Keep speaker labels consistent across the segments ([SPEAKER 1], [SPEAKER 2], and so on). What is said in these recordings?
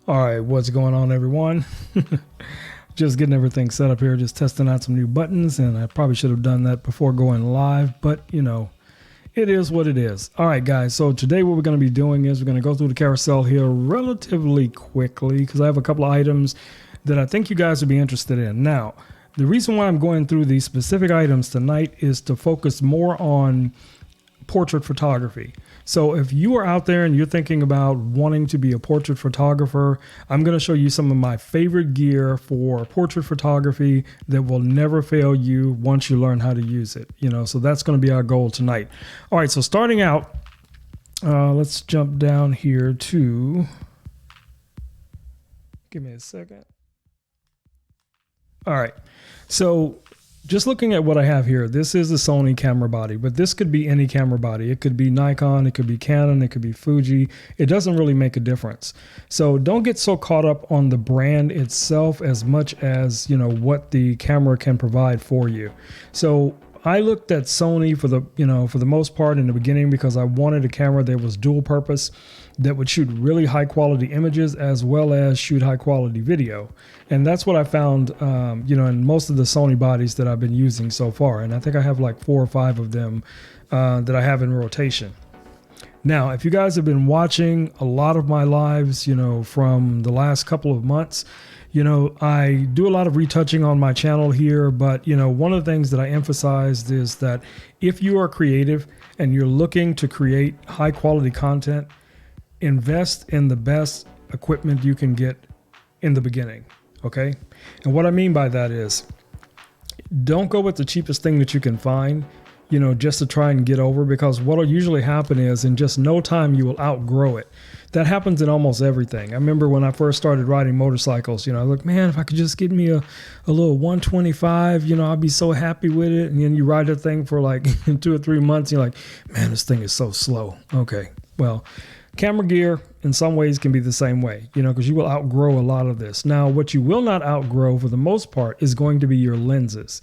[SPEAKER 1] All right, what's going on, everyone? Just getting everything set up here, just testing out some new buttons, and I probably should have done that before going live, but you know, it is what it is. All right, guys, so today what we're going to be doing is we're going to go through the carousel here relatively quickly because I have a couple of items that I think you guys would be interested in. Now, the reason why I'm going through these specific items tonight is to focus more on portrait photography. So if you are out there and you're thinking about wanting to be a portrait photographer, I'm going to show you some of my favorite gear for portrait photography that will never fail you once you learn how to use it. You know, so that's going to be our goal tonight. All right, so starting out, let's jump down here to, give me a second. All right, so just looking at what I have here, this is the Sony camera body, but this could be any camera body. It could be Nikon, it could be Canon, it could be Fuji. It doesn't really make a difference. So don't get so caught up on the brand itself as much as, you know, what the camera can provide for you. So I looked at Sony for the most part in the beginning because I wanted a camera that was dual purpose, that would shoot really high quality images as well as shoot high quality video. And that's what I found, in most of the Sony bodies that I've been using so far. And I think I have like 4 or 5 of them that I have in rotation. Now, if you guys have been watching a lot of my lives, you know, from the last couple of months, you know, I do a lot of retouching on my channel here, but, you know, one of the things that I emphasized is that if you are creative and you're looking to create high quality content, invest in the best equipment you can get in the beginning, okay? And what I mean by that is, don't go with the cheapest thing that you can find, you know, just to try and get over, because what will usually happen is in just no time you will outgrow it. That happens in almost everything. I remember when I first started riding motorcycles, you know, I look, man, if I could just get me a little 125, you know, I'd be so happy with it. And then you ride that thing for like 2 or 3 months, you're like, man, this thing is so slow. Okay, well, camera gear in some ways can be the same way, you know, because you will outgrow a lot of this. Now, what you will not outgrow for the most part is going to be your lenses.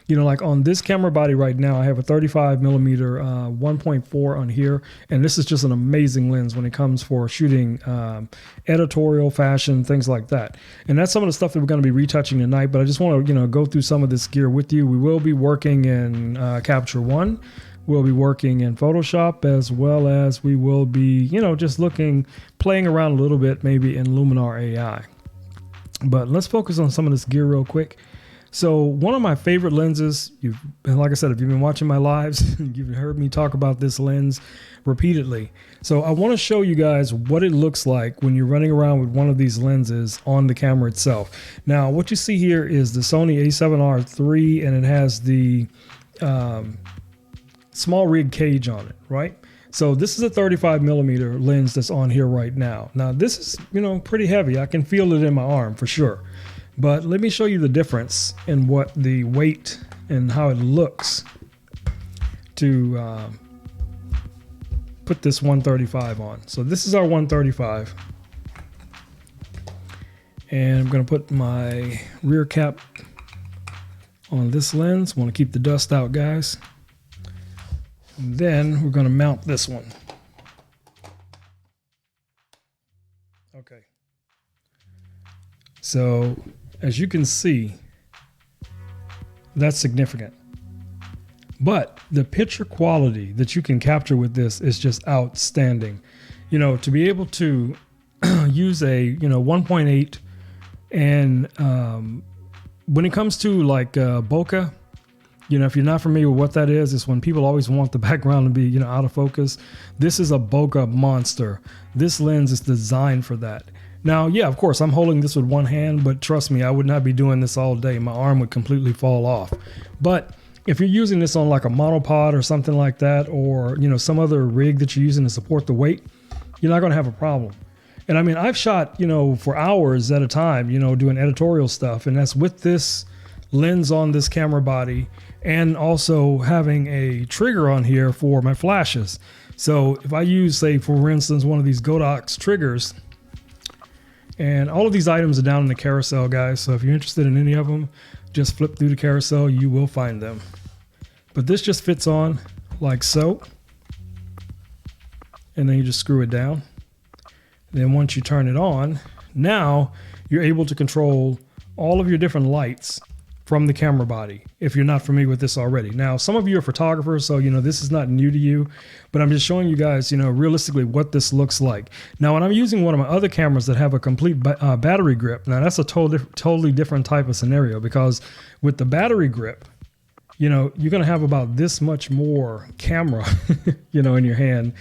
[SPEAKER 1] You know, like on this camera body right now, I have a 35 millimeter 1.4 on here, and this is just an amazing lens when it comes for shooting editorial, fashion, things like that. And that's some of the stuff that we're going to be retouching tonight, but I just want to, you know, go through some of this gear with you. We will be working in Capture One. We'll be working in Photoshop, as well as we will be, you know, just playing around a little bit, maybe in Luminar AI. But let's focus on some of this gear real quick. So one of my favorite lenses, like I said, if you've been watching my lives, you've heard me talk about this lens repeatedly. So I want to show you guys what it looks like when you're running around with one of these lenses on the camera itself. Now, what you see here is the Sony A7 III, and it has the small rig cage on it, right? So this is a 35 millimeter lens that's on here right now. Now this is, you know, pretty heavy. I can feel it in my arm for sure. But let me show you the difference in what the weight and how it looks to put this 135 on. So this is our 135. And I'm going to put my rear cap on this lens. Want to keep the dust out, guys. And then we're going to mount this one. Okay. So as you can see, that's significant. But the picture quality that you can capture with this is just outstanding. You know, to be able to use a, you know, 1.8, and when it comes to like bokeh, you know, if you're not familiar with what that is, it's when people always want the background to be, you know, out of focus. This is a bokeh monster. This lens is designed for that. Now, yeah, of course, I'm holding this with one hand, but trust me, I would not be doing this all day. My arm would completely fall off. But if you're using this on like a monopod or something like that, or, you know, some other rig that you're using to support the weight, you're not going to have a problem. And I mean, I've shot, you know, for hours at a time, you know, doing editorial stuff, and that's with this lens on this camera body, and also having a trigger on here for my flashes. So if I use, say, for instance, one of these Godox triggers, and all of these items are down in the carousel, guys. So if you're interested in any of them, just flip through the carousel, you will find them. But this just fits on like so. And then you just screw it down. Then once you turn it on, Now you're able to control all of your different lights from the camera body, if you're not familiar with this already. Now, some of you are photographers, so this is not new to you, but I'm just showing you guys, realistically what this looks like. Now, when I'm using one of my other cameras that have a complete battery grip, now that's a totally different type of scenario, because with the battery grip, you're going to have about this much more camera, in your hand,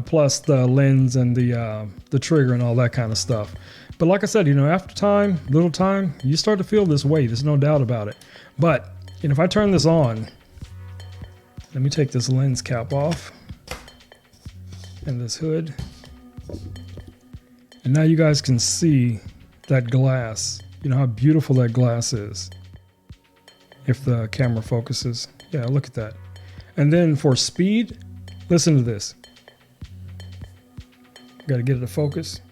[SPEAKER 1] plus the lens and the trigger and all that kind of stuff. But like I said, after little time, you start to feel this weight. There's no doubt about it. But if I turn this on, let me take this lens cap off and this hood. And now you guys can see that glass, how beautiful that glass is. If the camera focuses. Yeah, look at that. And then for speed, listen to this. Got to get it to focus.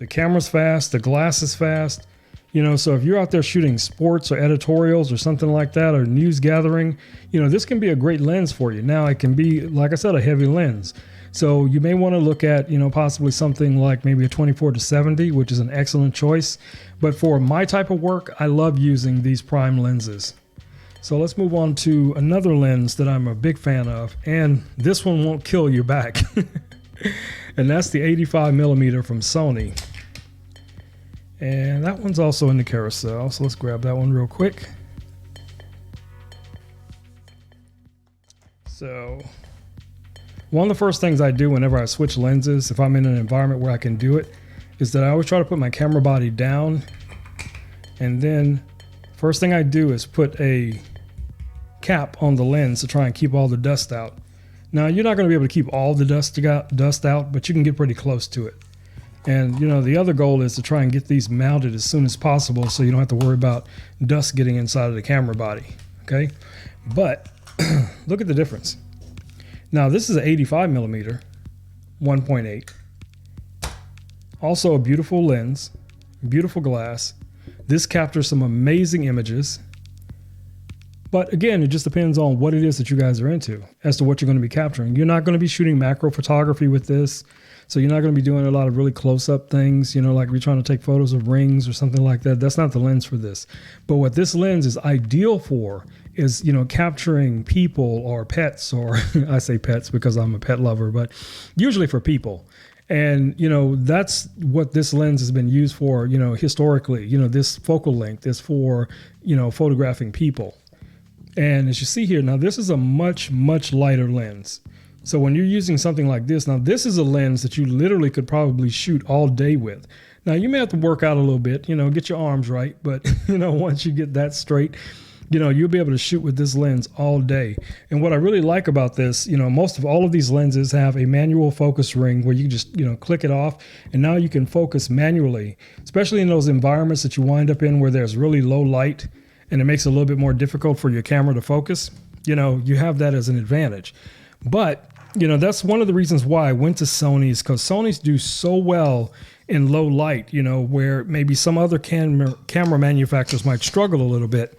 [SPEAKER 1] The camera's fast, the glass is fast, so if you're out there shooting sports or editorials or something like that, or news gathering, this can be a great lens for you. Now it can be, like I said, a heavy lens. So you may want to look at, possibly something like maybe a 24-70, which is an excellent choice. But for my type of work, I love using these prime lenses. So let's move on to another lens that I'm a big fan of, and this one won't kill your back. And that's the 85mm from Sony. And that one's also in the carousel, so let's grab that one real quick. So one of the first things I do whenever I switch lenses, if I'm in an environment where I can do it, is that I always try to put my camera body down, and then first thing I do is put a cap on the lens to try and keep all the dust out. Now, you're not going to be able to keep all the dust out, but you can get pretty close to it. And, the other goal is to try and get these mounted as soon as possible so you don't have to worry about dust getting inside of the camera body, okay? But look at the difference. Now, this is an 85mm 1.8. Also a beautiful lens, beautiful glass. This captures some amazing images. But again, it just depends on what it is that you guys are into as to what you're going to be capturing. You're not going to be shooting macro photography with this. So you're not going to be doing a lot of really close-up things, like you're trying to take photos of rings or something like that. That's not the lens for this. But what this lens is ideal for is, capturing people or pets, or I say pets because I'm a pet lover, but usually for people. And, that's what this lens has been used for, historically. This focal length is for, photographing people. And as you see here, now this is a much, much lighter lens. So when you're using something like this, now this is a lens that you literally could probably shoot all day with. Now you may have to work out a little bit, get your arms right, but once you get that straight, you'll be able to shoot with this lens all day. And what I really like about this, most of all of these lenses have a manual focus ring where you just, click it off, and now you can focus manually, especially in those environments that you wind up in where there's really low light and it makes it a little bit more difficult for your camera to focus. You have that as an advantage. But, that's one of the reasons why I went to Sony's, because Sony's do so well in low light, where maybe some other camera manufacturers might struggle a little bit.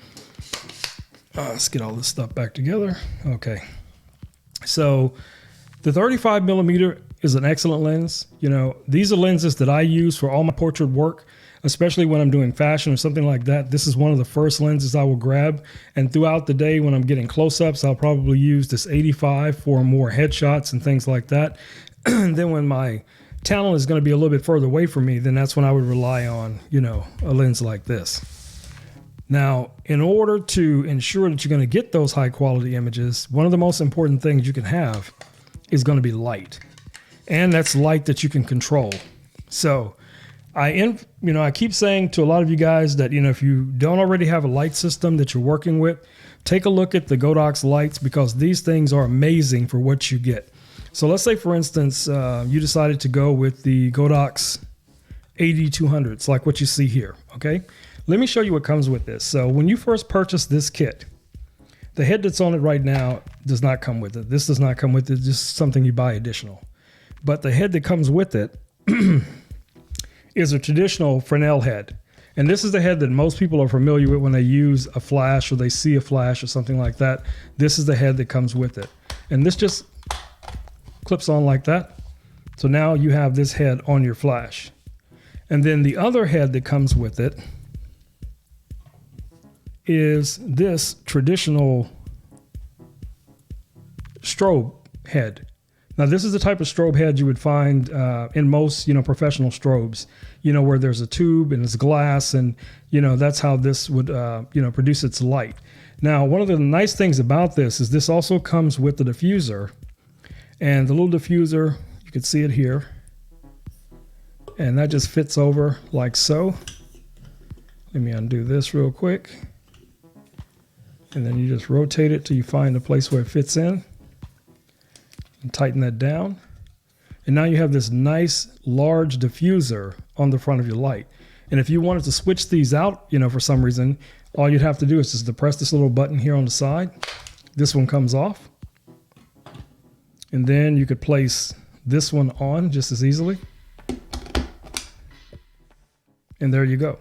[SPEAKER 1] Let's get all this stuff back together. Okay. So the 35mm is an excellent lens. These are lenses that I use for all my portrait work, especially when I'm doing fashion or something like that. This is one of the first lenses I will grab. And throughout the day when I'm getting close-ups, I'll probably use this 85 for more headshots and things like that. And then when my talent is going to be a little bit further away from me, then that's when I would rely on, a lens like this. Now, in order to ensure that you're going to get those high quality images, one of the most important things you can have is going to be light. And that's light that you can control. So I keep saying to a lot of you guys that, if you don't already have a light system that you're working with, take a look at the Godox lights, because these things are amazing for what you get. So let's say, for instance, you decided to go with the Godox 8200s, like what you see here, okay? Let me show you what comes with this. So when you first purchase this kit, the head that's on it right now does not come with it. This does not come with it, just something you buy additional. But the head that comes with it is a traditional Fresnel head. And this is the head that most people are familiar with when they use a flash or they see a flash or something like that. This is the head that comes with it. And this just clips on like that. So now you have this head on your flash. And then the other head that comes with it is this traditional strobe head. Now this is the type of strobe head you would find in most, professional strobes, where there's a tube and it's glass, and, that's how this would, produce its light. Now, one of the nice things about this is this also comes with the diffuser, and the little diffuser, you can see it here, and that just fits over like so. Let me undo this real quick. And then you just rotate it till you find a place where it fits in. And tighten that down. And now you have this nice large diffuser on the front of your light. And if you wanted to switch these out, for some reason, all you'd have to do is just depress this little button here on the side. This one comes off. And then you could place this one on just as easily. And there you go.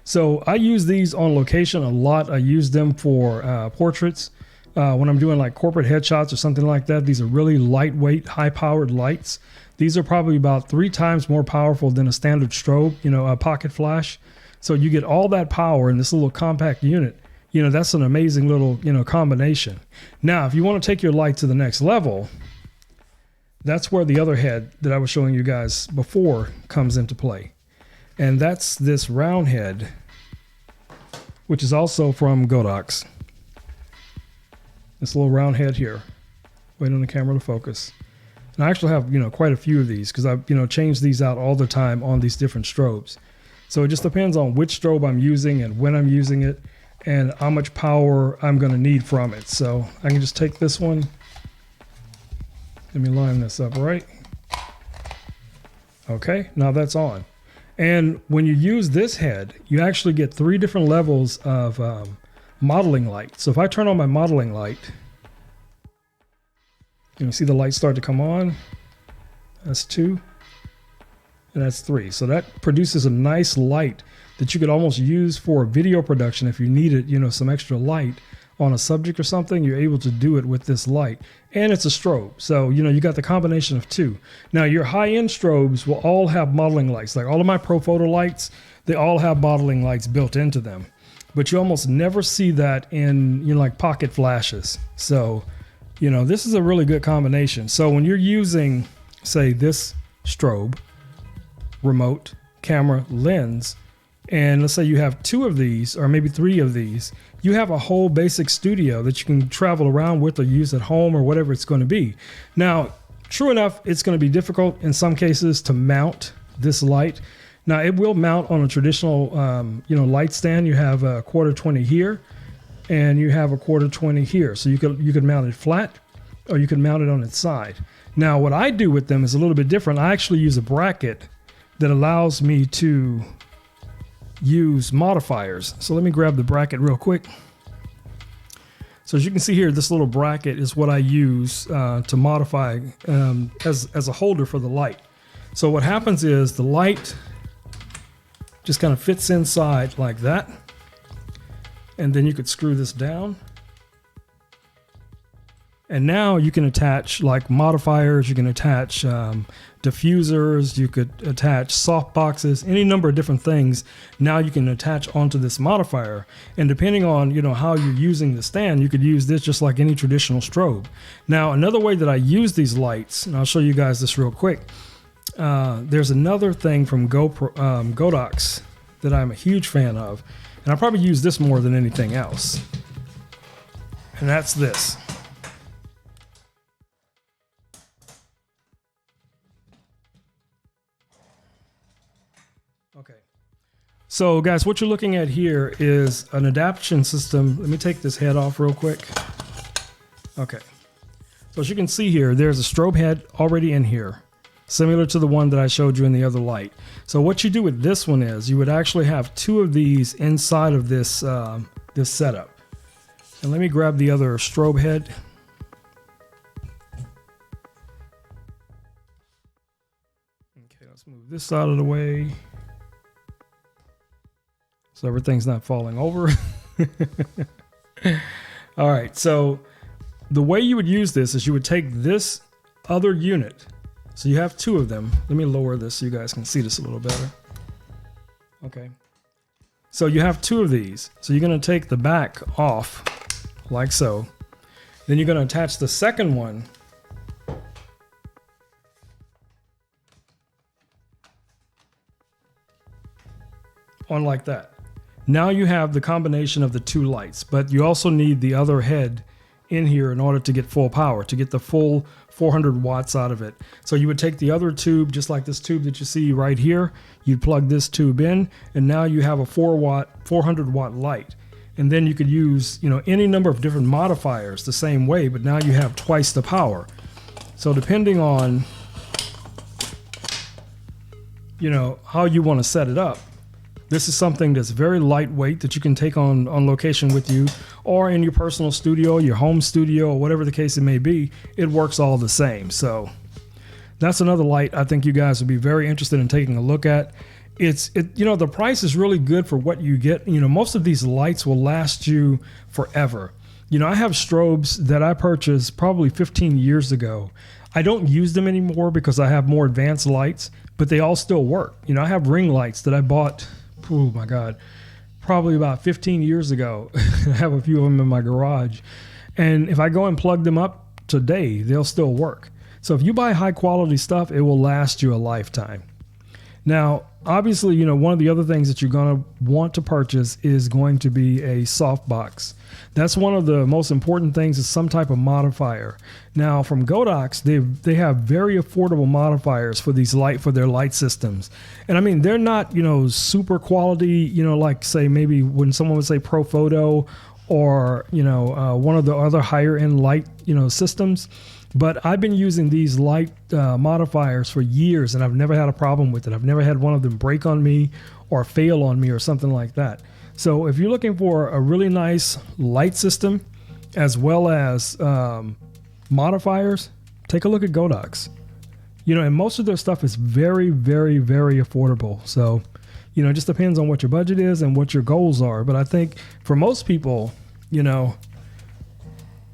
[SPEAKER 1] So I use these on location a lot. I use them for portraits. When I'm doing like corporate headshots or something like that, these are really lightweight, high-powered lights. These are probably about 3 times more powerful than a standard strobe, a pocket flash. So you get all that power in this little compact unit. That's an amazing little, combination. Now, if you want to take your light to the next level, that's where the other head that I was showing you guys before comes into play. And that's this round head, which is also from Godox. This little round head here. Wait on the camera to focus. And I actually have, quite a few of these because I've, changed these out all the time on these different strobes. So it just depends on which strobe I'm using and when I'm using it and how much power I'm going to need from it. So I can just take this one. Let me line this up right. Okay, now that's on. And when you use this head, you actually get 3 different levels of modeling light. So if I turn on my modeling light, you can see the light start to come on. That's 2, and that's 3. So that produces a nice light that you could almost use for video production if you needed, some extra light on a subject or something. You're able to do it with this light, and it's a strobe. So, you got the combination of 2. Now your high-end strobes will all have modeling lights. Like all of my pro photo lights, they all have modeling lights built into them, but you almost never see that in, like pocket flashes. So, this is a really good combination. So when you're using, say, this strobe, remote, camera, lens, and let's say you have 2 of these or maybe 3 of these, you have a whole basic studio that you can travel around with or use at home or whatever it's going to be. Now, true enough, it's going to be difficult in some cases to mount this light. Now, it will mount on a traditional, light stand. You have a 1/4-20 here, and you have a 1/4-20 here. So you could mount it flat, or you could mount it on its side. Now, what I do with them is a little bit different. I actually use a bracket that allows me to use modifiers. So let me grab the bracket real quick. So as you can see here, this little bracket is what I use to modify as a holder for the light. So what happens is the light just kind of fits inside like that. And then you could screw this down. And now you can attach like modifiers, you can attach diffusers, you could attach soft boxes, any number of different things. Now you can attach onto this modifier. And depending on, how you're using the stand, you could use this just like any traditional strobe. Now, another way that I use these lights, and I'll show you guys this real quick. There's another thing from Godox that I'm a huge fan of, and I probably use this more than anything else. And that's this. Okay. So guys, what you're looking at here is an adaptation system. Let me take this head off real quick. Okay. So as you can see here, there's a strobe head already in here, similar to the one that I showed you in the other light. So what you do with this one is you would actually have 2 of these inside of this, this setup. And let me grab the other strobe head. Okay, let's move this out of the way so everything's not falling over. All right, so the way you would use this is you would take this other unit. So you have two of them. Let me lower this so you guys can see this a little better. Okay. So you have two of these. So you're going to take the back off like so. Then you're going to attach the second one on like that. Now you have the combination of the two lights, but you also need the other head in here in order to get full power, to get the full 400 watts out of it. So you would take the other tube, just like this tube that you see right here, you'd plug this tube in, and now you have a 400 watt light. And then you could use, you know, any number of different modifiers the same way, but now you have twice the power. So depending on, you know, how you want to set it up, this is something that's very lightweight that you can take on location with you, or in your personal studio, your home studio, or whatever the case it may be. It works all the same. So that's another light I think you guys would be very interested in taking a look at. You know, the price is really good for what you get. You know, most of these lights will last you forever. You know, I have strobes that I purchased probably 15 years ago. I don't use them anymore because I have more advanced lights, but they all still work. You know, I have ring lights that I bought, oh my God, probably about 15 years ago. I have a few of them in my garage. And if I go and plug them up today, they'll still work. So if you buy high quality stuff, it will last you a lifetime. Now, obviously, you know, one of the other things that you're going to want to purchase is going to be a softbox. That's one of the most important things, is some type of modifier. Now, from Godox, they have very affordable modifiers for their light systems. And I mean, they're not, you know, super quality, you know, like say maybe when someone would say Pro Photo or, you know, one of the other higher end light, you know, systems. But I've been using these light modifiers for years, and I've never had a problem with it. I've never had one of them break on me or fail on me or something like that. So if you're looking for a really nice light system as well as modifiers, take a look at Godox. You know, and most of their stuff is very, very, very affordable. So, you know, it just depends on what your budget is and what your goals are. But I think for most people, you know,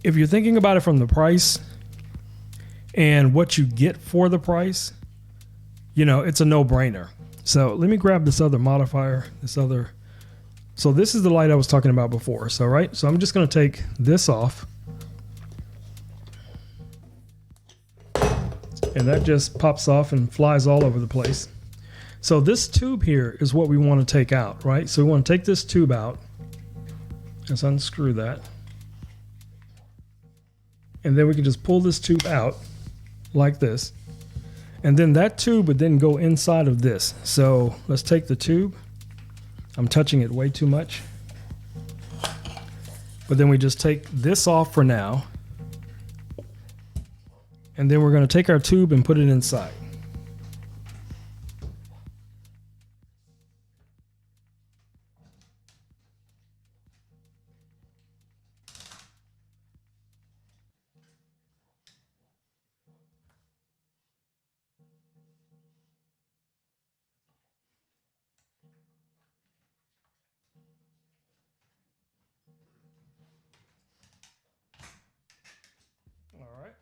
[SPEAKER 1] if you're thinking about it from the price and what you get for the price, you know, it's a no-brainer. So let me grab this other modifier, so this is the light I was talking about before. So, right, so I'm just going to take this off, and that just pops off and flies all over the place. So this tube here is what we want to take out, right? So we want to take this tube out. Let's unscrew that. And then we can just pull this tube out like this. And then that tube would then go inside of this. So let's take the tube. I'm touching it way too much. But then we just take this off for now. And then we're going to take our tube and put it inside. All right.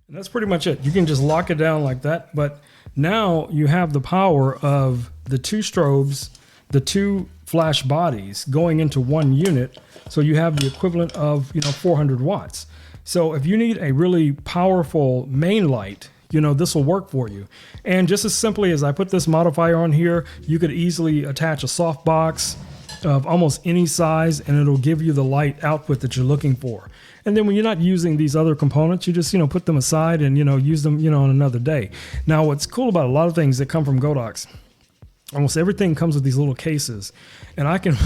[SPEAKER 1] And that's pretty much it. You can just lock it down like that. But now you have the power of the two strobes, the two flash bodies going into one unit. So you have the equivalent of, you know, 400 watts. So if you need a really powerful main light, you know, this will work for you. And just as simply as I put this modifier on here, you could easily attach a softbox of almost any size, and it'll give you the light output that you're looking for. And then when you're not using these other components, you just, you know, put them aside and, you know, use them, you know, on another day. Now, what's cool about a lot of things that come from Godox, almost everything comes with these little cases, and I can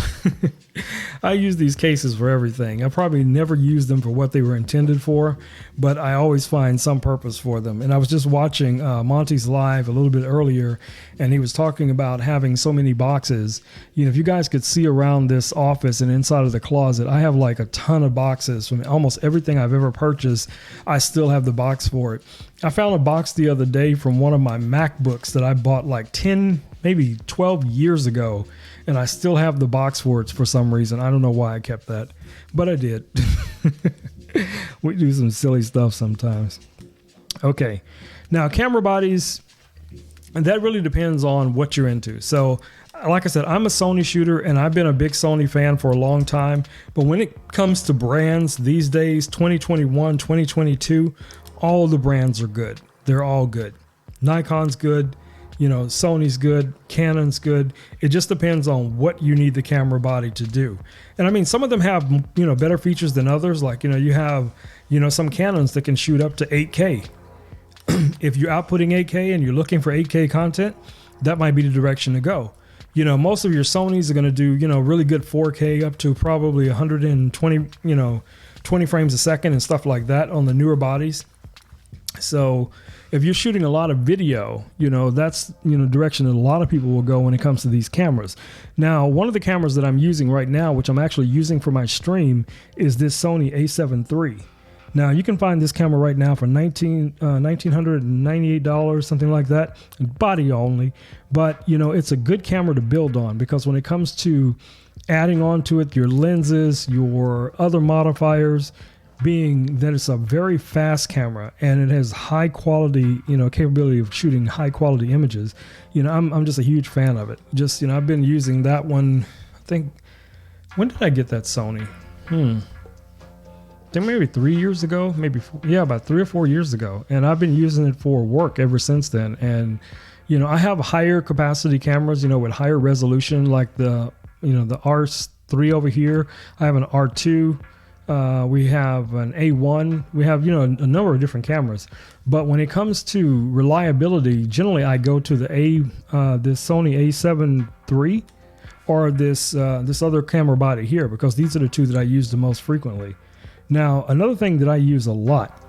[SPEAKER 1] I use these cases for everything. I probably never use them for what they were intended for, but I always find some purpose for them. And I was just watching Monty's live a little bit earlier, and he was talking about having so many boxes. You know, if you guys could see around this office and inside of the closet, I have like a ton of boxes from almost everything I've ever purchased. I still have the box for it. I found a box the other day from one of my MacBooks that I bought like 10, maybe 12 years ago, and I still have the box for it for some reason. I don't know why I kept that, but I did. We do some silly stuff sometimes. Okay, now camera bodies, and that really depends on what you're into. So like I said, I'm a Sony shooter, and I've been a big Sony fan for a long time, but when it comes to brands these days, 2021, 2022, all the brands are good. They're all good. Nikon's good. You know, Sony's good, Canon's good. It just depends on what you need the camera body to do. And I mean, some of them have, you know, better features than others. Like, you know, you have, you know, some Canons that can shoot up to 8K. If you're outputting 8K and you're looking for 8K content, that might be the direction to go. You know, most of your Sonys are going to do, you know, really good 4K up to probably 120, you know, 20 frames a second and stuff like that on the newer bodies. So if you're shooting a lot of video, you know, that's, you know, direction that a lot of people will go when it comes to these cameras. Now, one of the cameras that I'm using right now, which I'm actually using for my stream, is this Sony A7 III. Now, you can find this camera right now for $1,998, something like that, body only. But, you know, it's a good camera to build on, because when it comes to adding on to it your lenses, your other modifiers, being that it's a very fast camera and it has high quality, you know, capability of shooting high quality images, you know, I'm just a huge fan of it. Just, you know, I've been using that one. I think, when did I get that Sony? I think maybe 3 years ago, maybe about 3 or 4 years ago. And I've been using it for work ever since then. And, you know, I have higher capacity cameras, you know, with higher resolution, like the, you know, the R3 over here. I have an R2. We have an A1. We have, you know, a number of different cameras. But when it comes to reliability, generally I go to the this Sony A7 III or this other camera body here, because these are the two that I use the most frequently. Now, another thing that I use a lot,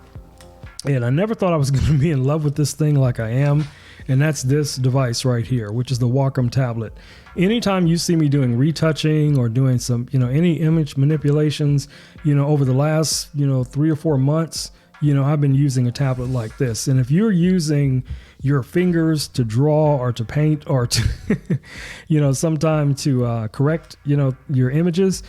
[SPEAKER 1] and I never thought I was going to be in love with this thing like I am, and that's this device right here, which is the Wacom Tablet. Anytime you see me doing retouching or doing some, you know, any image manipulations, you know, over the last, you know, 3 or 4 months, you know, I've been using a tablet like this. And if you're using your fingers to draw or to paint or to, you know, sometime to correct, you know, your images,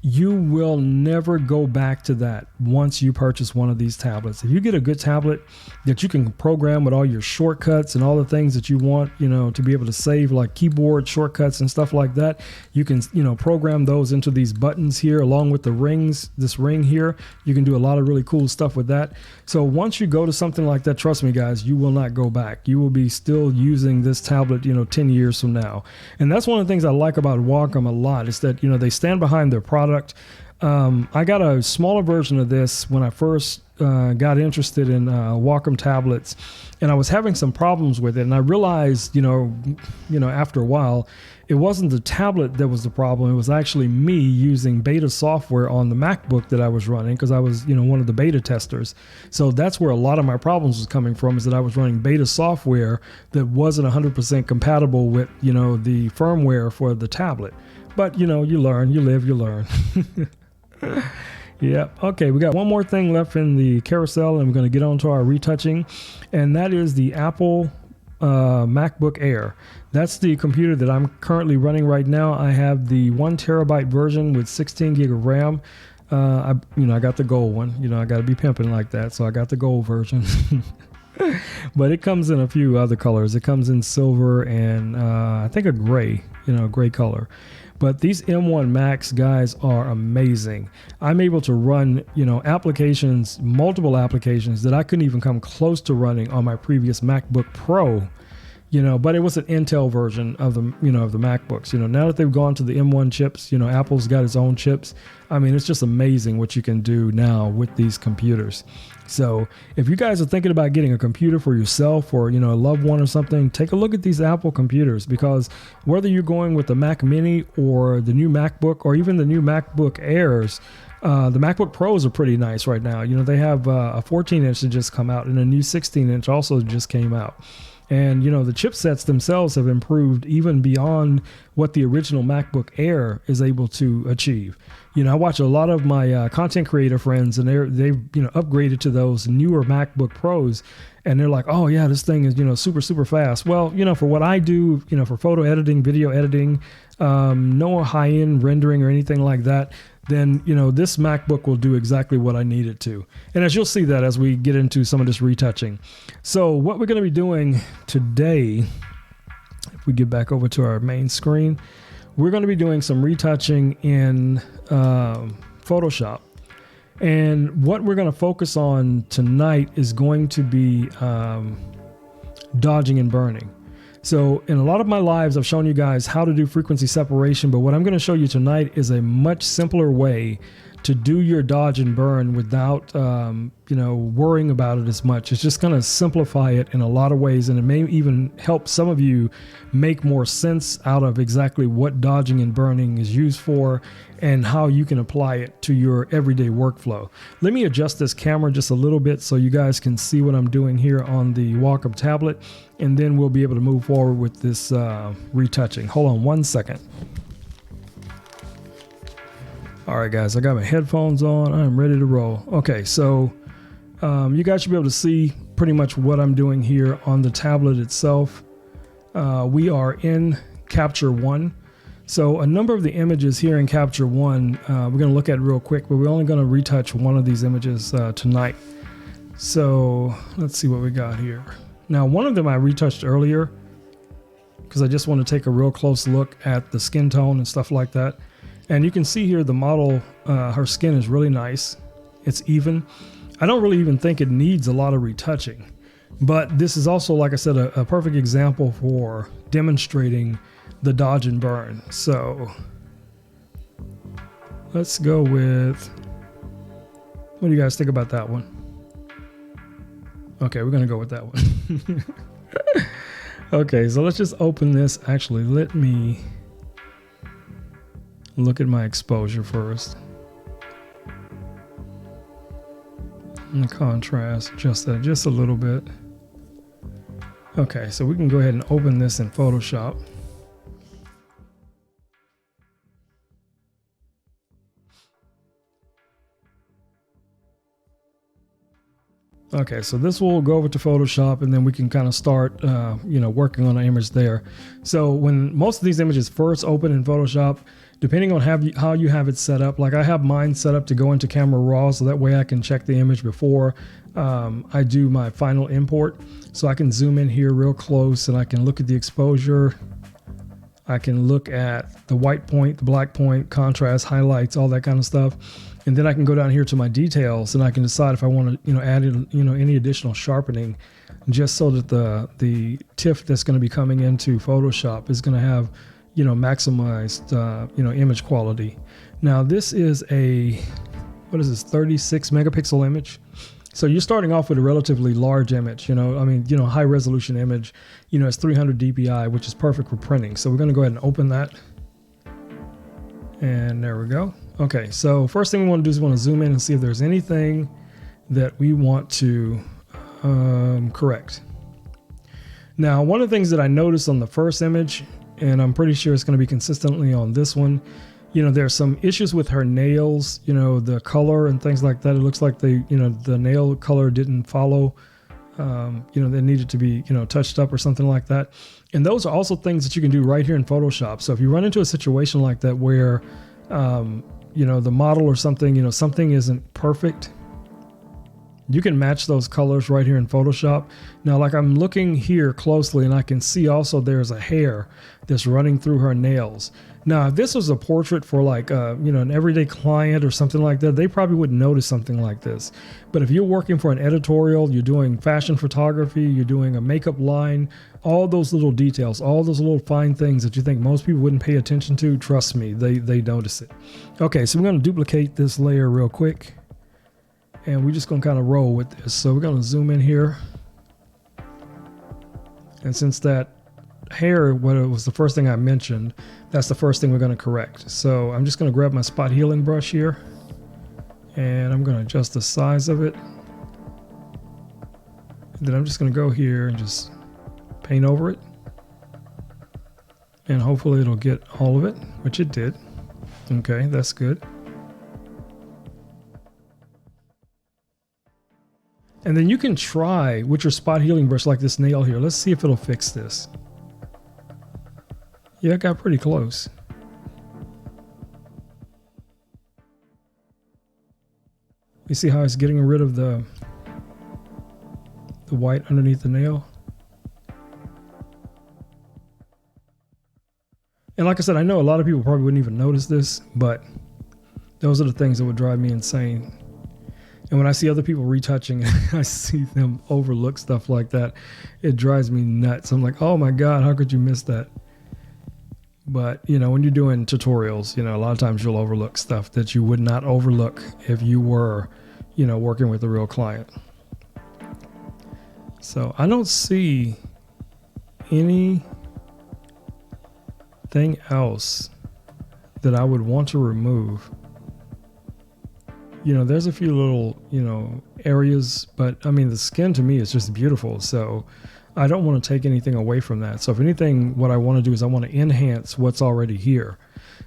[SPEAKER 1] you will never go back to that once you purchase one of these tablets. If you get a good tablet that you can program with all your shortcuts and all the things that you want, you know, to be able to save, like keyboard shortcuts and stuff like that, you can, you know, program those into these buttons here along with the rings, this ring here. You can do a lot of really cool stuff with that. So once you go to something like that, trust me guys, you will not go back. You will be still using this tablet, you know, 10 years from now. And that's one of the things I like about Wacom a lot, is that, you know, they stand behind their product. I got a smaller version of this when I first got interested in Wacom tablets, and I was having some problems with it. And I realized, you know, after a while, it wasn't the tablet that was the problem. It was actually me using beta software on the MacBook that I was running, because I was, you know, one of the beta testers. So that's where a lot of my problems was coming from, is that I was running beta software that wasn't 100% compatible with, you know, the firmware for the tablet. But, you know, you learn, you live, you learn. Yeah. Okay. We got one more thing left in the carousel, and we're going to get on to our retouching. And that is the Apple MacBook Air. That's the computer that I'm currently running right now. I have the 1 terabyte version with 16 gig of RAM. I got the gold one. You know, I got to be pimping like that. So I got the gold version. But it comes in a few other colors. It comes in silver and I think a gray, you know, gray color. But these M1 Max guys are amazing. I'm able to run, you know, applications, multiple applications that I couldn't even come close to running on my previous MacBook Pro. but it was an Intel version of the, of the MacBooks. Now that they've gone to the M1 chips, Apple's got its own chips. I mean, it's just amazing what you can do now with these computers. So if you guys are thinking about getting a computer for yourself or, a loved one or something, take a look at these Apple computers, because whether you're going with the Mac Mini or the new MacBook or even the new MacBook Airs, the MacBook Pros are pretty nice right now. They have a 14-inch that just come out, and a new 16-inch also just came out. And, the chipsets themselves have improved even beyond what the original MacBook Air is able to achieve. I watch a lot of my content creator friends, and they've upgraded to those newer MacBook Pros, and they're like, oh yeah, this thing is, super, super fast. Well, for what I do, for photo editing, video editing, no high-end rendering or anything like that, then, this MacBook will do exactly what I need it to. And as you'll see that as we get into some of this retouching. So what we're going to be doing today, if we get back over to our main screen, we're going to be doing some retouching in Photoshop. And what we're going to focus on tonight is going to be dodging and burning. So in a lot of my lives, I've shown you guys how to do frequency separation, but what I'm going to show you tonight is a much simpler way to do your dodge and burn without, worrying about it as much. It's just going to simplify it in a lot of ways, and it may even help some of you make more sense out of exactly what dodging and burning is used for and how you can apply it to your everyday workflow. Let me adjust this camera just a little bit so you guys can see what I'm doing here on the Wacom Tablet, and then we'll be able to move forward with this retouching. Hold on one second. All right, guys, I got my headphones on. I'm ready to roll. Okay, so you guys should be able to see pretty much what I'm doing here on the tablet itself. We are in Capture One. So a number of the images here in Capture One, we're going to look at real quick, but we're only going to retouch one of these images tonight. So let's see what we got here. Now, one of them I retouched earlier because I just want to take a real close look at the skin tone and stuff like that. And you can see here the model, her skin is really nice. It's even. I don't really even think it needs a lot of retouching. But this is also, like I said, a perfect example for demonstrating the dodge and burn. So let's go with, what do you guys think about that one? Okay, we're going to go with that one. Okay, so let's just open this. Actually, let me look at my exposure first. And the contrast, adjust that just a little bit. Okay, so we can go ahead and open this in Photoshop. Okay, so this will go over to Photoshop, and then we can kind of start, working on an image there. So when most of these images first open in Photoshop, depending on how you have it set up, like I have mine set up to go into Camera Raw, so that way I can check the image before I do my final import. So I can zoom in here real close, and I can look at the exposure. I can look at the white point, the black point, contrast, highlights, all that kind of stuff. And then I can go down here to my details, and I can decide if I want to, add in, any additional sharpening, just so that the TIFF that's going to be coming into Photoshop is going to have, maximized, image quality. Now this is a, 36 megapixel image. So you're starting off with a relatively large image, high resolution image, it's 300 dpi, which is perfect for printing. So we're going to go ahead and open that. And there we go. Okay, so first thing we want to do is we want to zoom in and see if there's anything that we want to correct. Now, one of the things that I noticed on the first image, and I'm pretty sure it's going to be consistently on this one, there's some issues with her nails, the color and things like that. It looks like the nail color didn't follow, they needed to be, touched up or something like that. And those are also things that you can do right here in Photoshop. So if you run into a situation like that where, the model or something, something isn't perfect, You can match those colors right here in Photoshop. Now, like I'm looking here closely and I can see also there's a hair that's running through her nails. Now, if this was a portrait for like, an everyday client or something like that, they probably wouldn't notice something like this. But if you're working for an editorial, you're doing fashion photography, you're doing a makeup line, all those little details, all those little fine things that you think most people wouldn't pay attention to, trust me, they notice it. Okay, so we're going to duplicate this layer real quick. And we're just going to kind of roll with this. So we're going to zoom in here. And since that hair, what it was the first thing I mentioned, that's the first thing we're going to correct. So I'm just going to grab my spot healing brush here. And I'm going to adjust the size of it. And then I'm just going to go here and just paint over it. And hopefully it'll get all of it, which it did. Okay, that's good. And then you can try with your spot healing brush like this nail here. Let's see if it'll fix this. Yeah, it got pretty close. You see how it's getting rid of the white underneath the nail? And like I said, I know a lot of people probably wouldn't even notice this, but those are the things that would drive me insane. And when I see other people retouching, I see them overlook stuff like that, it drives me nuts. I'm like, oh my God, how could you miss that? But, when you're doing tutorials, a lot of times you'll overlook stuff that you would not overlook if you were, working with a real client. So I don't see anything else that I would want to remove. There's a few little, areas, but I mean, the skin to me is just beautiful. So I don't want to take anything away from that. So if anything, what I want to do is I want to enhance what's already here.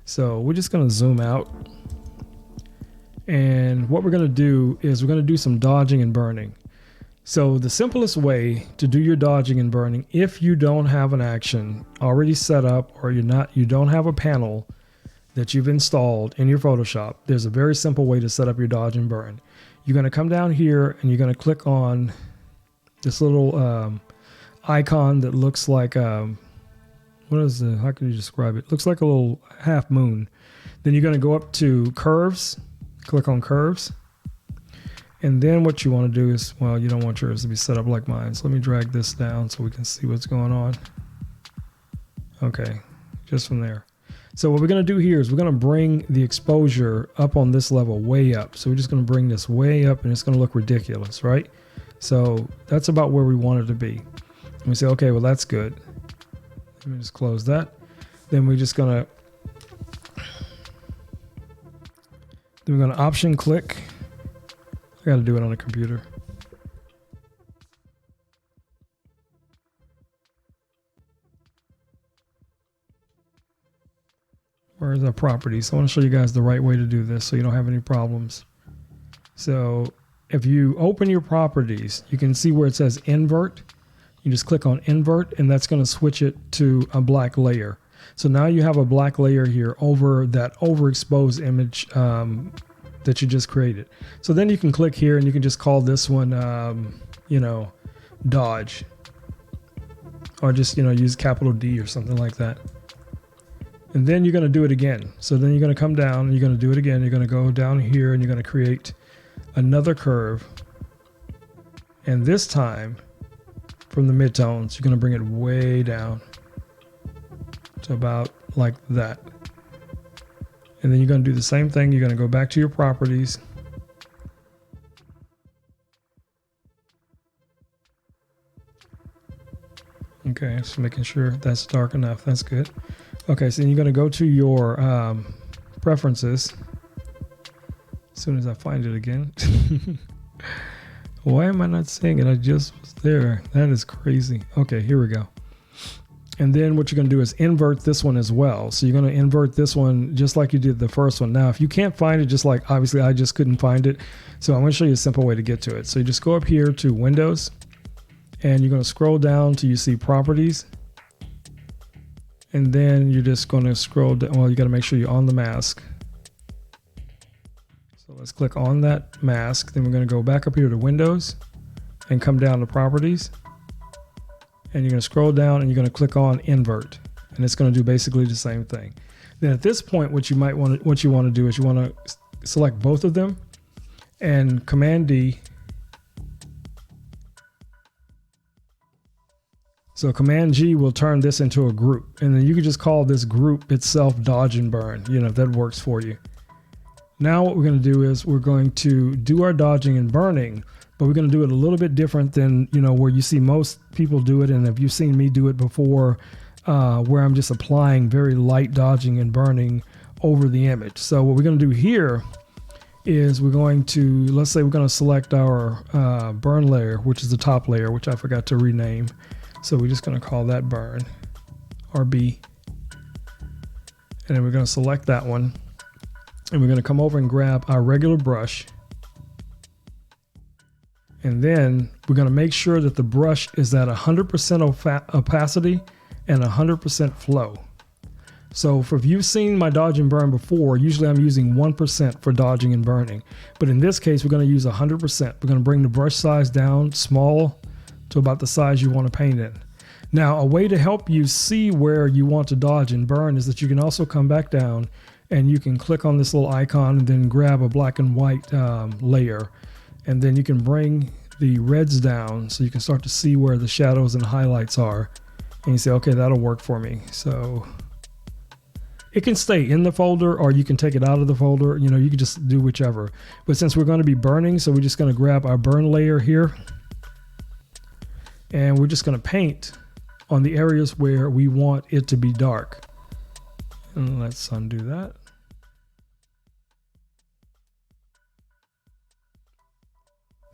[SPEAKER 1] So we're just going to zoom out. And what we're going to do is we're going to do some dodging and burning. So the simplest way to do your dodging and burning, if you don't have an action already set up, or you don't have a panel that you've installed in your Photoshop, there's a very simple way to set up your dodge and burn. You're going to come down here and you're going to click on this little icon that looks like how can you describe it? Looks like a little half moon. Then you're going to go up to curves, click on curves. And then what you want to do is, well, you don't want yours to be set up like mine. So let me drag this down so we can see what's going on. Okay, just from there. So what we're going to do here is we're going to bring the exposure up on this level way up. So we're just going to bring this way up and it's going to look ridiculous, right? So that's about where we want it to be. And we say, okay, well, that's good. Let me just close that. Then we're just going to option click. I got to do it on a computer. Where's our properties? I want to show you guys the right way to do this so you don't have any problems. So if you open your properties, you can see where it says invert. You just click on invert and that's going to switch it to a black layer. So now you have a black layer here over that overexposed image that you just created. So then you can click here and you can just call this one, dodge, or just, use capital D or something like that. And then you're going to do it again. So then you're going to come down and you're going to do it again. You're going to go down here and you're going to create another curve. And this time from the midtones, you're going to bring it way down to about like that. And then you're going to do the same thing. You're going to go back to your properties. Okay, just making sure that's dark enough. That's good. Okay, so then you're going to go to your preferences. As soon as I find it again. Why am I not seeing it? I just was there. That is crazy. Okay, here we go. And then what you're going to do is invert this one as well. So you're going to invert this one just like you did the first one. Now, if you can't find it, just like obviously I just couldn't find it. So I'm going to show you a simple way to get to it. So you just go up here to Windows and you're going to scroll down till you see Properties. And then you're just going to scroll down. Well, you got to make sure you're on the mask. So let's click on that mask. Then we're going to go back up here to Windows and come down to Properties. And you're going to scroll down and you're going to click on Invert. And it's going to do basically the same thing. Then at this point, what you want to do is you want to select both of them and Command D. So Command G will turn this into a group, and then you can just call this group itself Dodge and Burn, you know, if that works for you. Now what we're going to do is we're going to do our dodging and burning, but we're going to do it a little bit different than, you know, where you see most people do it. And if you've seen me do it before, where I'm just applying very light dodging and burning over the image. So what we're going to do here is we're going to, let's say we're going to select our burn layer, which is the top layer, which I forgot to rename. So we're just going to call that burn, RB. And then we're going to select that one. And we're going to come over and grab our regular brush. And then we're going to make sure that the brush is at 100% opacity and 100% flow. So if you've seen my dodge and burn before, usually I'm using 1% for dodging and burning. But in this case, we're going to use 100%. We're going to bring the brush size down small to about the size you want to paint in. Now, a way to help you see where you want to dodge and burn is that you can also come back down and you can click on this little icon and then grab a black and white layer. And then you can bring the reds down so you can start to see where the shadows and highlights are. And you say, okay, that'll work for me. So it can stay in the folder or you can take it out of the folder. You know, you can just do whichever. But since we're going to be burning, so we're just going to grab our burn layer here. And we're just going to paint on the areas where we want it to be dark. And let's undo that.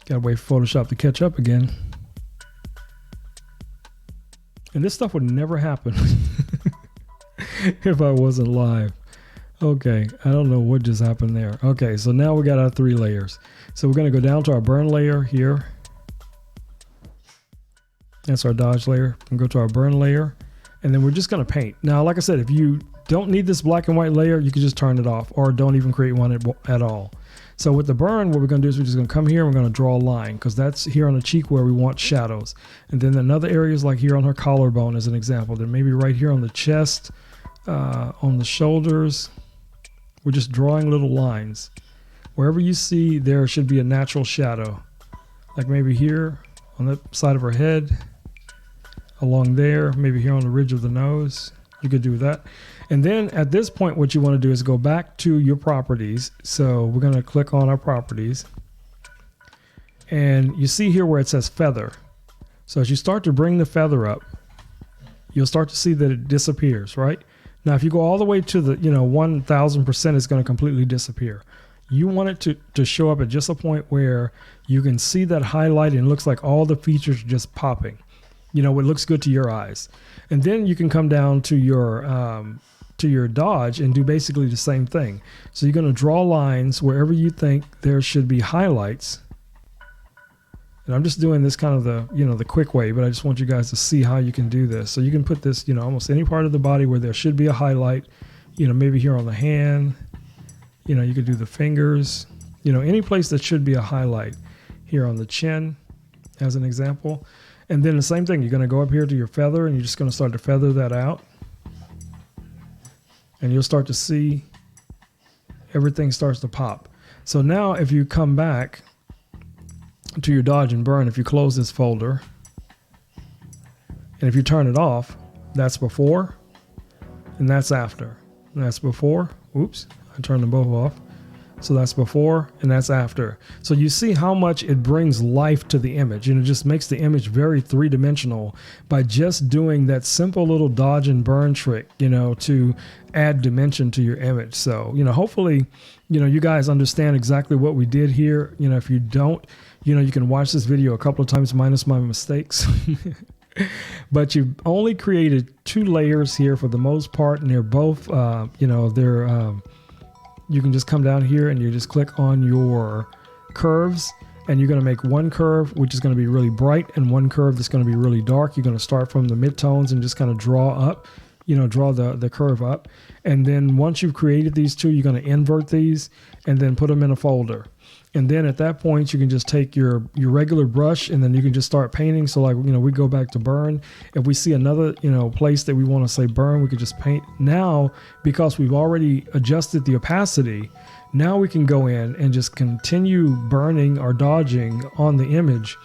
[SPEAKER 1] Gotta wait for Photoshop to catch up again. And this stuff would never happen if I wasn't live. Okay, I don't know what just happened there. Okay, so now we got our 3 layers. So we're gonna go down to our burn layer here. That's our dodge layer. We can go to our burn layer, and then we're just gonna paint. Now, like I said, if you don't need this black and white layer, you can just turn it off or don't even create one at all. So with the burn, what we're gonna do is we're just gonna come here and we're gonna draw a line because that's here on the cheek where we want shadows. And then another areas like here on her collarbone as an example, then maybe right here on the chest, on the shoulders, we're just drawing little lines. Wherever you see there should be a natural shadow, like maybe here on the side of her head, along there, maybe here on the ridge of the nose. You could do that. And then at this point, what you want to do is go back to your properties. So we're going to click on our properties. And you see here where it says feather. So as you start to bring the feather up, you'll start to see that it disappears, right? Now, if you go all the way to the, 1000%, it's going to completely disappear. You want it to show up at just a point where you can see that highlight and it looks like all the features are just popping. It looks good to your eyes. And then you can come down to your dodge and do basically the same thing. So you're going to draw lines wherever you think there should be highlights. And I'm just doing this kind of the quick way, but I just want you guys to see how you can do this. So you can put this, almost any part of the body where there should be a highlight, maybe here on the hand, you could do the fingers, any place that should be a highlight, here on the chin as an example. And then the same thing, you're going to go up here to your feather and you're just going to start to feather that out. And you'll start to see everything starts to pop. So now if you come back to your dodge and burn, if you close this folder, and if you turn it off, that's before and that's after. And that's before, oops, I turned them both off. So that's before and that's after. So you see how much it brings life to the image, and it just makes the image very three-dimensional by just doing that simple little dodge and burn trick, to add dimension to your image. So, hopefully, you guys understand exactly what we did here. If you don't, you can watch this video a couple of times minus my mistakes. But you've only created 2 layers here for the most part, and they're both, you can just come down here and you just click on your curves, and you're going to make one curve which is going to be really bright and one curve that's going to be really dark. You're going to start from the midtones and just kind of draw up, draw the curve up. And then once you've created these two, you're going to invert these and then put them in a folder. And then at that point, you can just take your regular brush and then you can just start painting. So like, we go back to burn. If we see another, place that we want to say burn, we could just paint. Now, because we've already adjusted the opacity, now we can go in and just continue burning or dodging on the image.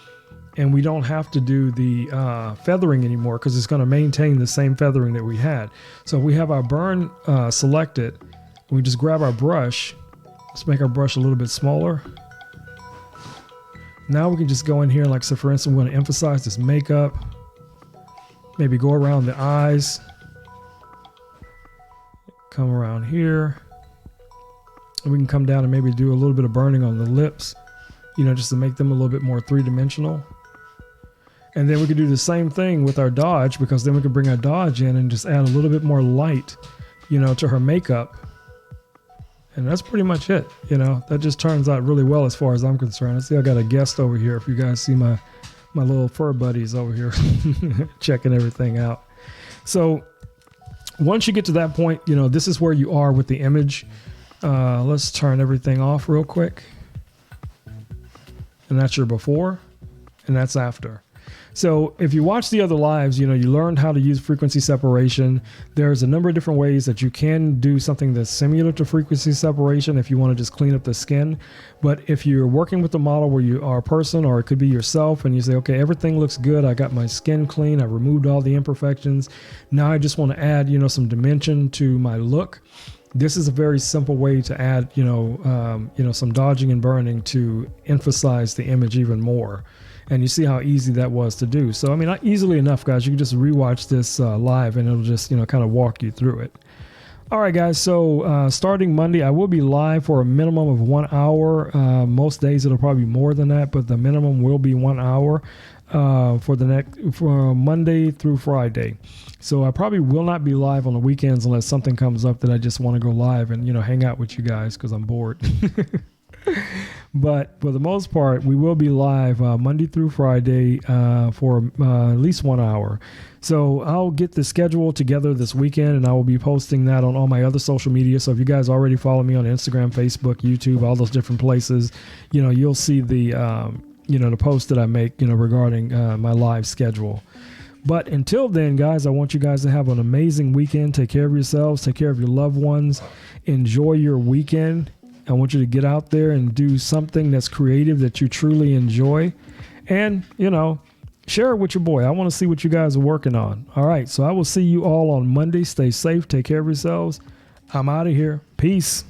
[SPEAKER 1] And we don't have to do the feathering anymore because it's going to maintain the same feathering that we had. So we have our burn selected. We just grab our brush. Let's make our brush a little bit smaller. Now we can just go in here, like, so for instance, we want to emphasize this makeup. Maybe go around the eyes. Come around here. And we can come down and maybe do a little bit of burning on the lips, just to make them a little bit more three-dimensional. And then we could do the same thing with our dodge, because then we could bring our dodge in and just add a little bit more light, to her makeup. And that's pretty much it. That just turns out really well as far as I'm concerned. I see I got a guest over here. If you guys see my little fur buddies over here checking everything out. So once you get to that point, this is where you are with the image. Let's turn everything off real quick. And that's your before, and that's after. So if you watch the other lives, you learned how to use frequency separation. There's a number of different ways that you can do something that's similar to frequency separation if you want to just clean up the skin. But if you're working with a model where you are a person, or it could be yourself, and you say, okay, everything looks good. I got my skin clean. I removed all the imperfections. Now I just want to add, some dimension to my look. This is a very simple way to add, some dodging and burning to emphasize the image even more. And you see how easy that was to do. So, I mean, easily enough, guys. You can just rewatch this live and it'll just, kind of walk you through it. All right, guys. So starting Monday, I will be live for a minimum of 1 hour. Most days it'll probably be more than that, but the minimum will be 1 hour for Monday through Friday. So I probably will not be live on the weekends unless something comes up that I just want to go live and, hang out with you guys because I'm bored. But for the most part, we will be live Monday through Friday for at least 1 hour. So I'll get the schedule together this weekend, and I will be posting that on all my other social media. So if you guys already follow me on Instagram, Facebook, YouTube, all those different places, you'll see the the post that I make, regarding my live schedule. But until then, guys, I want you guys to have an amazing weekend. Take care of yourselves. Take care of your loved ones. Enjoy your weekend. I want you to get out there and do something that's creative that you truly enjoy. And, share it with your boy. I want to see what you guys are working on. All right. So I will see you all on Monday. Stay safe. Take care of yourselves. I'm out of here. Peace.